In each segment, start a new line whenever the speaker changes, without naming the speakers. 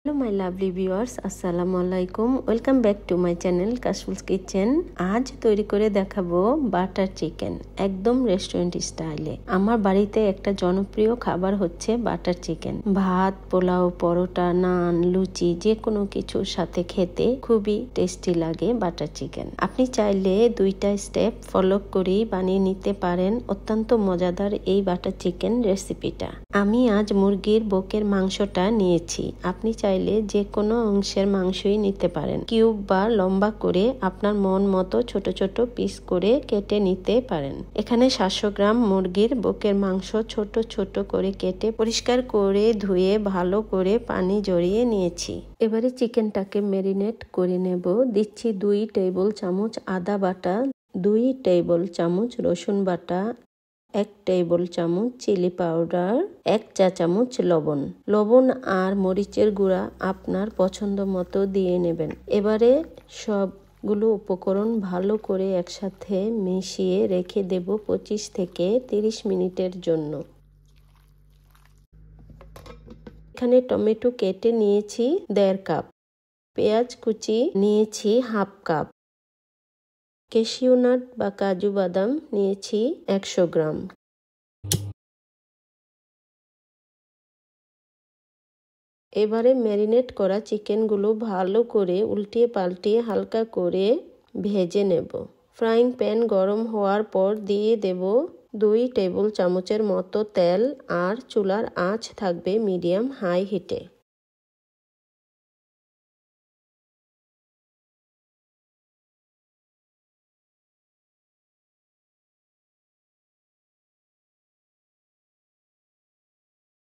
Hello my lovely viewers, আসসালামু আলাইকুম। Welcome back to my channel Kashful's kitchen. আজ তৈরি করে দেখাবো বাটার চিকেন, একদম রেস্টুরেন্ট স্টাইলে। আমার বাড়িতে একটা জনপ্রিয় খাবার হচ্ছে বাটার চিকেন। ভাত, পোলাও, পরোটা, নান, লুচি যে কোনো কিছুর সাথে খেতে খুবই টেস্টি লাগে বাটার চিকেন। আপনি চাইলে দুইটা স্টেপ ফলো করেই বানিয়ে নিতে পারেন অত্যন্ত মজাদার এই বাটার চিকেন রেসিপিটা। আমি আজ মুরগির বুকের মাংসটা নিয়েছি। আপনি চাইলে যে কোনো অংশের মাংসই নিতে পারেন। কিউব বা লম্বা করে আপনার মন মতো ছোট ছোট পিস করে কেটে নিতে পারেন। এখানে 700 গ্রাম মুরগির বুকের মাংস ছোট ছোট করে কেটে পরিষ্কার করে ধুয়ে ভালো করে পানি ঝরিয়ে নিয়েছি। এবারে চিকেনটাকে ম্যারিনেট করে নেব। দিচ্ছি 2 টেবিল চামচ আদা বাটা, 2 টেবিল চামচ রসুন বাটা, 1 টেবিল চামচ চিলি পাউডার, 1 চা চামচ লবণ আর মরিচের গুঁড়া আপনার পছন্দ মতো দিয়ে নেবেন। এবারে সবগুলো উপকরণ ভালো করে একসাথে মিশিয়ে রেখে দেব 25 থেকে 30 মিনিটের জন্য। এখানে টমেটো কেটে নিয়েছি 1.5 কাপ, পেঁয়াজ কুচি নিয়েছি 1/2 কাপ, ক্যাশিউ নাট বা কাজু বাদাম নিয়েছি 100 গ্রাম। এবারে ম্যারিনেট করা চিকেনগুলো ভালো করে উল্টিয়ে পাল্টিয়ে হালকা করে ভেজে নেব। ফ্রাইং প্যান গরম হওয়ার পর দিয়ে দেব 2 টেবিল চামচের মতো তেল আর চুলার আঁচ থাকবে মিডিয়াম হাই হিটে।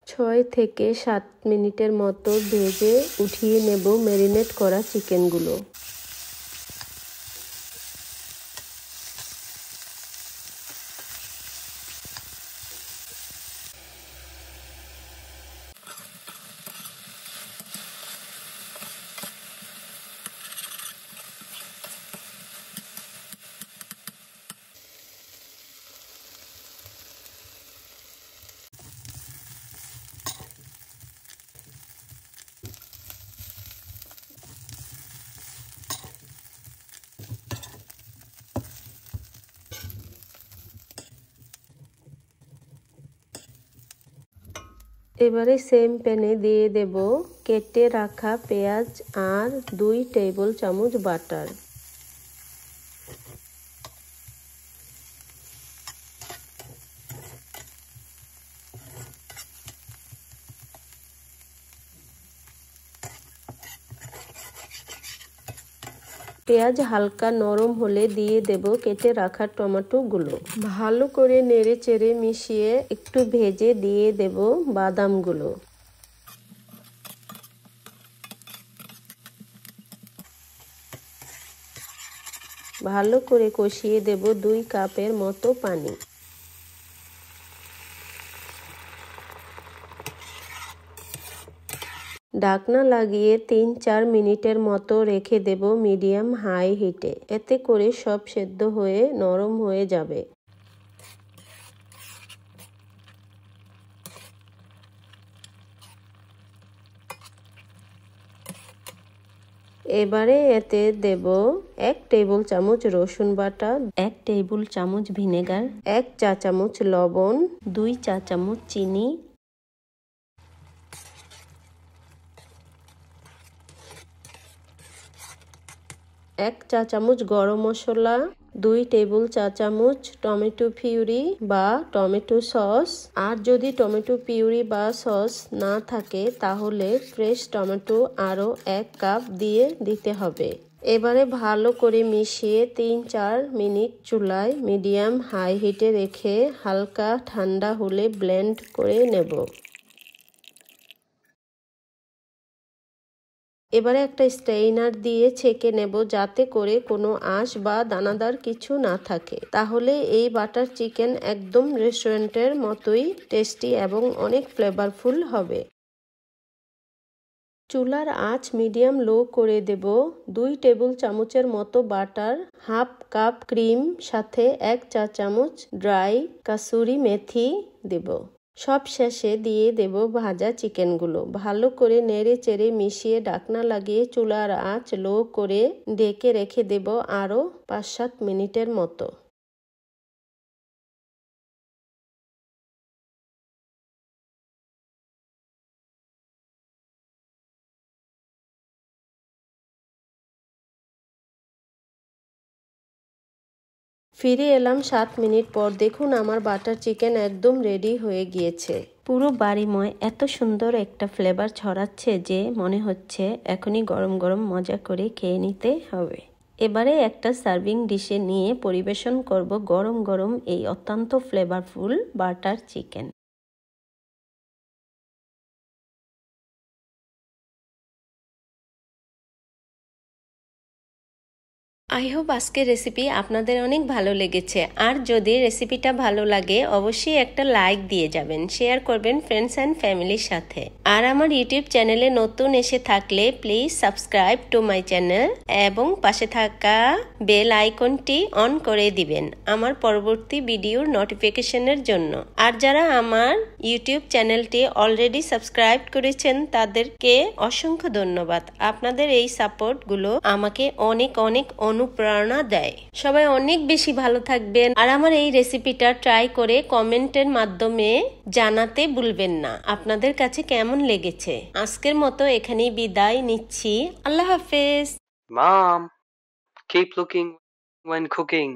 ছয় থেকে 7 মিনিটের মতো ভেজে উঠিয়ে নেব ম্যারিনেট করা চিকেনগুলো। এবারে সেম প্যানে দিয়ে দেব কেটে রাখা পেঁয়াজ আর 2 টেবিল চামচ বাটার। পেঁয়াজ হালকা নরম হলে দিয়ে দেব কেটে রাখা টমেটোগুলো। ভালো করে নেড়ে চেড়ে মিশিয়ে একটু ভেজে দিয়ে দেব বাদামগুলো। ভালো করে কষিয়ে দেব 2 কাপের মতো পানি। ঢাকনা লাগিয়ে 3-4 মিনিটের মতো রেখে দেব মিডিয়াম হাই হিটে। এতে করে সব সেদ্ধ হয়ে নরম হয়ে যাবে। এবারে এতে দেব 1 টেবিল চামচ রসুন বাটা, 1 টেবিল চামচ ভিনেগার, 1 চা চামচ লবণ, 2 চা চামচ চিনি, 1 চা চামচ গরম মশলা, 2 টেবিল চা চামচ টমেটো পিউরি বা টমেটো সস। আর যদি টমেটো পিউরি বা সস না থাকে তাহলে ফ্রেশ টমেটো আরও 1 কাপ দিয়ে দিতে হবে। এবারে ভালো করে মিশিয়ে 3-4 মিনিট চুলায় মিডিয়াম হাই হিটে রেখে হালকা ঠান্ডা হলে ব্লেন্ড করে নেব। এবারে একটা স্ট্রেইনার দিয়ে ছেঁকে নেব যাতে করে কোনো আঁশ বা দানাদার কিছু না থাকে। তাহলে এই বাটার চিকেন একদম রেস্টুরেন্টের মতোই টেস্টি এবং অনেক ফ্লেভারফুল হবে। চুলার আঁচ মিডিয়াম লো করে দেব। 2 টেবিল চামচের মতো বাটার, 1/2 কাপ ক্রিম, সাথে 1 চা চামচ ড্রাই কাসুরি মেথি দেব। সব শেষে দিয়ে দেব ভাজা চিকেনগুলো। ভালো করে নেড়ে চেড়ে মিশিয়ে ঢাকনা লাগিয়ে চুলার আঁচ লো করে ঢেকে রেখে দেব আরও 5-7 মিনিটের মতো। ফিরে এলাম 7 মিনিট পর। দেখুন আমার বাটার চিকেন একদম রেডি হয়ে গিয়েছে। পুরো বাড়িময় এত সুন্দর একটা ফ্লেভার ছড়াচ্ছে যে মনে হচ্ছে এখনই গরম গরম মজা করে খেয়ে নিতে হবে। এবারে একটা সার্ভিং ডিশে নিয়ে পরিবেশন করব গরম গরম এই অত্যন্ত flavourful butter chicken. I hope আজকের রেসিপি আপনাদের অনেক ভালো লেগেছে। আর যদি রেসিপিটা ভালো লাগে অবশ্যই একটা লাইক দিয়ে যাবেন, শেয়ার করবেন ফ্রেন্ডস অ্যান্ড ফ্যামিলির সাথে। আর আমার ইউটিউব চ্যানেলে নতুন এসে থাকলে please subscribe to my channel এবং পাশে থাকা বেল আইকনটি অন করে দিবেন আমার পরবর্তী ভিডিওর নোটিফিকেশনের জন্য। আর যারা আমার ইউটিউব চ্যানেলটি অলরেডি সাবস্ক্রাইব করেছেন তাদেরকে অসংখ্য ধন্যবাদ। আপনাদের এই সাপোর্টগুলো আমাকে অনেক অনেক অনুপ্রেরণা দেয়। সবাই অনেক বেশি ভালো থাকবেন। আর আমার এই রেসিপিটা ট্রাই করে কমেন্টের মাধ্যমে জানাতে ভুলবেন না আপনাদের কাছে কেমন লেগেছে। আজকের মতো এখানেই বিদায় নিচ্ছি। আল্লাহ হাফেজ।
Mom, keep looking when cooking.